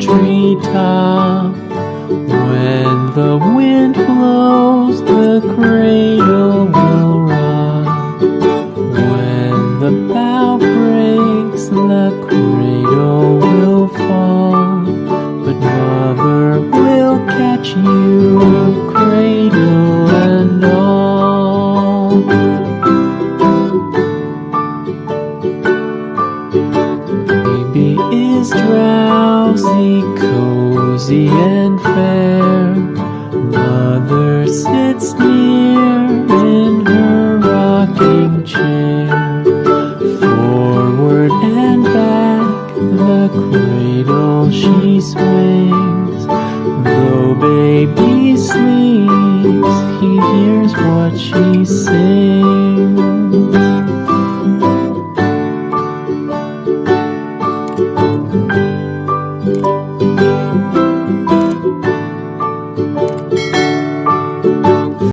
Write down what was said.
treetop. When the wind blows, the cradle will rock. When the bough breaks, the cradle will fall. But mother will catch you, cradle and all. Baby is drowsy, cozy and fair. Mother sits near in her rocking chair. Forward and back, the cradle she swings. Though baby sleeps, he hears what she sings.